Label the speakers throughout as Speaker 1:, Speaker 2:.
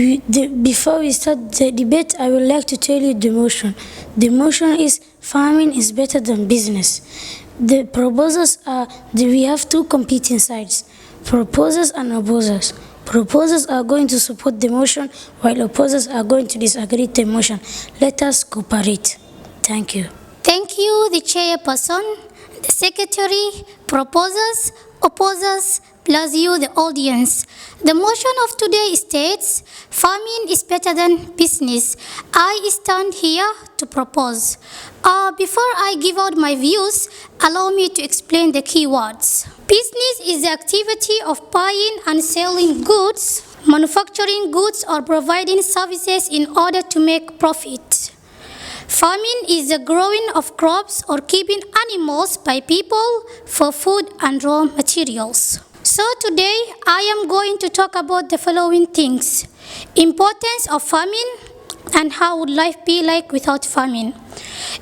Speaker 1: Before we start the debate, I would like to tell you the motion. The motion is farming is better than business. The proposals are that we have two competing sides, proposers and opposers. Proposers are going to support the motion while opposers are going to disagree with the motion. Let us cooperate. Thank you.
Speaker 2: Thank you, the chairperson, the secretary, proposers, opposers, plus you, the audience. The motion of today states, farming is better than business. I stand here to propose. Before I give out my views, allow me to explain the key words. Business is the activity of buying and selling goods, manufacturing goods, or providing services in order to make profit. Farming is the growing of crops or keeping animals by people for food and raw materials. So today I am going to talk about the following things: importance of farming and how would life be like without farming.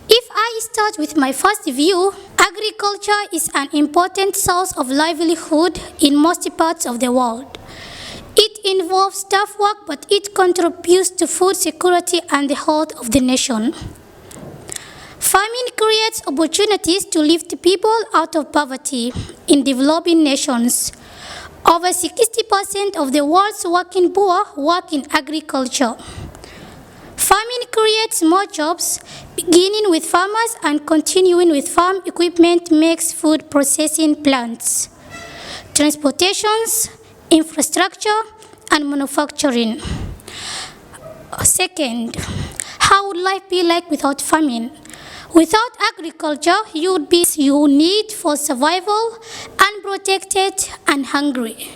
Speaker 2: If I start with my first view, agriculture is an important source of livelihood in most parts of the world. It involves tough work, but it contributes to food security and the health of the nation. Farming creates opportunities to lift people out of poverty in developing nations. Over 60% of the world's working poor work in agriculture. Farming creates more jobs, beginning with farmers and continuing with farm equipment makes food processing plants, transportations, infrastructure, and manufacturing. Second, how would life be like without farming? Without agriculture, you would be need for survival, unprotected, and hungry.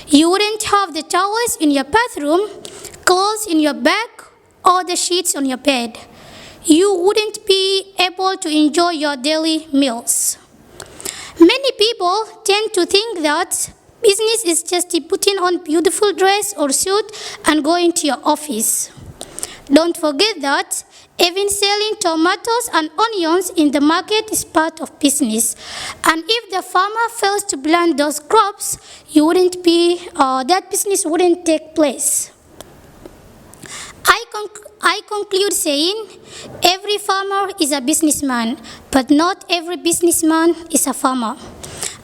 Speaker 2: You wouldn't have the towels in your bathroom, clothes in your bag, or the sheets on your bed. You wouldn't be able to enjoy your daily meals. Many people tend to think that business is just putting on beautiful dress or suit and going to your office. Don't forget that even selling tomatoes and onions in the market is part of business. And if the farmer fails to plant those crops, that business wouldn't take place. I conclude saying every farmer is a businessman, but not every businessman is a farmer.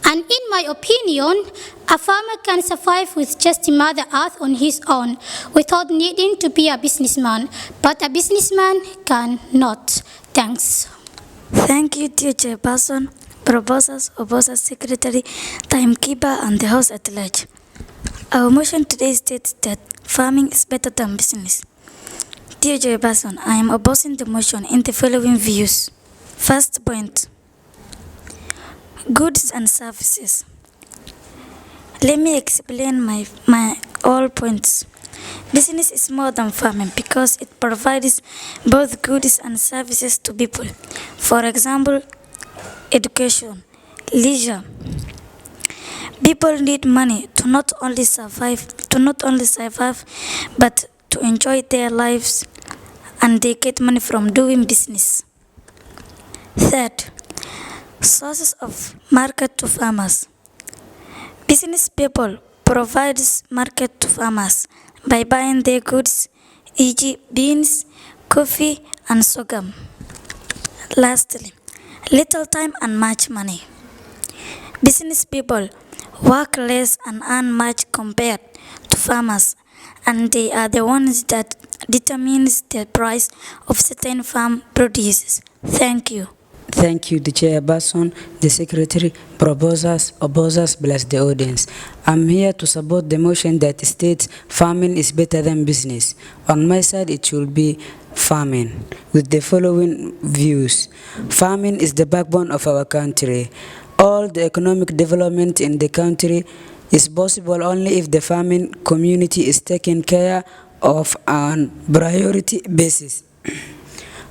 Speaker 2: And in my opinion, a farmer can survive with just Mother Earth on his own without needing to be a businessman, but a businessman cannot. Thanks.
Speaker 1: Thank you, dear chairperson, proposers, opposers, secretary, timekeeper, and the house at large. Our motion today states that farming is better than business. Dear chairperson, I am opposing the motion in the following views. First point, goods and services. Let me explain my all points. Business is more than farming because it provides both goods and services to people. For example, education, leisure. People need money to not only survive, but to enjoy their lives, and they get money from doing business. Third, sources of market to farmers. Business people provides market to farmers by buying their goods, e.g. beans, coffee, and sorghum. Lastly, little time and much money. Business people work less and earn much compared to farmers, and they are the ones that determines the price of certain farm produces. Thank you.
Speaker 3: Thank you, the chairperson, the secretary, proposers, opposers, plus the audience. I'm here to support the motion that states farming is better than business. On my side, it should be farming, with the following views. Farming is the backbone of our country. All the economic development in the country is possible only if the farming community is taken care of on priority basis.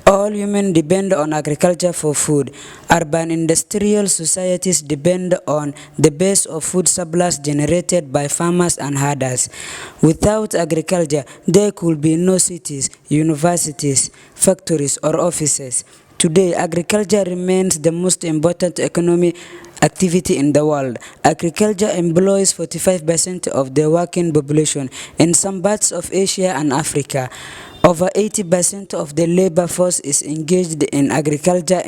Speaker 3: All humans depend on agriculture for food. Urban industrial societies depend on the base of food supplies generated by farmers and herders. Without agriculture, there could be no cities, universities, factories, or offices. Today, agriculture remains the most important economic activity in the world. Agriculture employs 45% of the working population in some parts of Asia and Africa. Over 80% of the labor force is engaged in agriculture.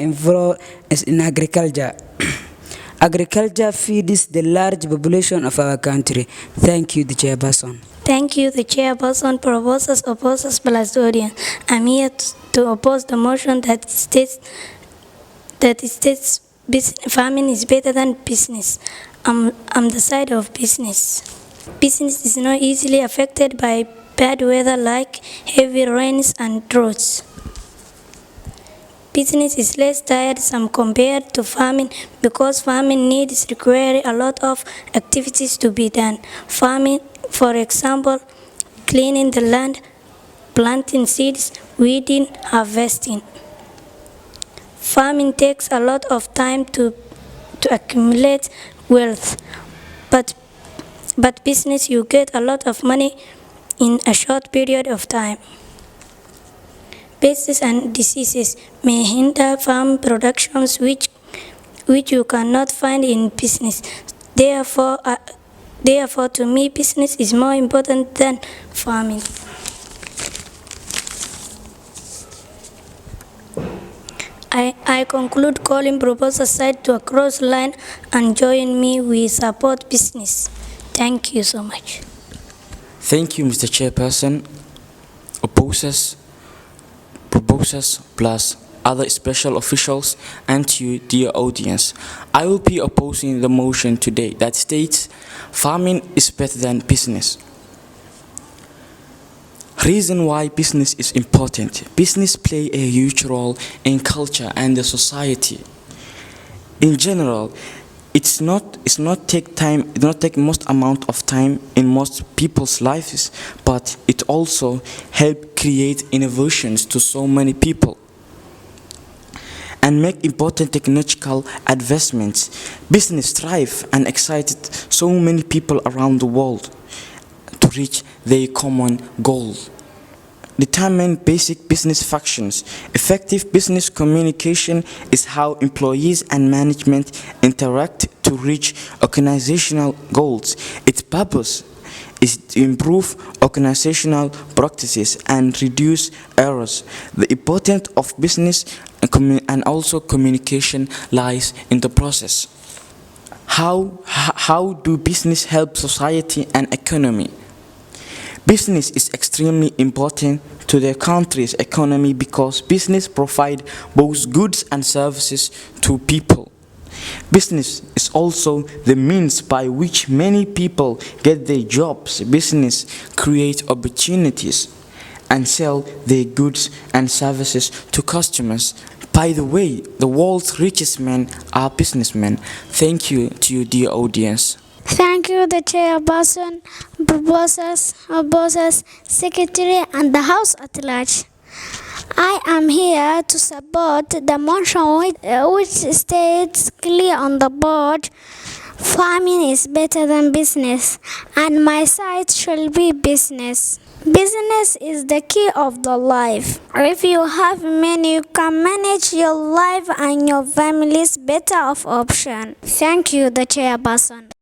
Speaker 3: Agriculture feeds the large population of our country. Thank you, the chairperson.
Speaker 1: Thank you, the chairperson. Proposers, opposers, plus the audience. I'm here to oppose the motion that states farming is better than business. I'm the side of business. Business is not easily affected by bad weather like heavy rains and droughts. Business is less tiresome compared to farming because farming needs require a lot of activities to be done. Farming, for example, cleaning the land, planting seeds, weeding, harvesting. Farming takes a lot of time to accumulate wealth, but business you get a lot of money in a short period of time. Pests and diseases may hinder farm productions which you cannot find in business. Therefore, to me, business is more important than farming. I conclude calling proposal side to a cross line and join me. We support business. Thank you so much.
Speaker 4: Thank you, Mr. Chairperson. Opposers, proposers, plus other special officials, and to you, dear audience. I will be opposing the motion today that states farming is better than business. Reason why business is important. Business play a huge role in culture and the society. In general, it not take most amount of time in most people's lives, but it also help create innovations to so many people and make important technological advancements. Business thrive and excited so many people around the world to reach their common goal. Determine basic business functions. Effective business communication is how employees and management interact to reach organizational goals. Its purpose is to improve organizational practices and reduce errors. The importance of business and also communication lies in the process. How do business help society and economy? Business is extremely important to the country's economy because business provide both goods and services to people. Business is also the means by which many people get their jobs. Business create opportunities and sell their goods and services to customers. By the way, the world's richest men are businessmen. Thank you to you, dear audience.
Speaker 5: Thank you, the chairperson, proposers, opposers, secretary, and the House at large. I am here to support the motion which states clear on the board, farming is better than business, and my side shall be business. Business is the key of the life. If you have money, you can manage your life and your family's better of option. Thank you, the chairperson.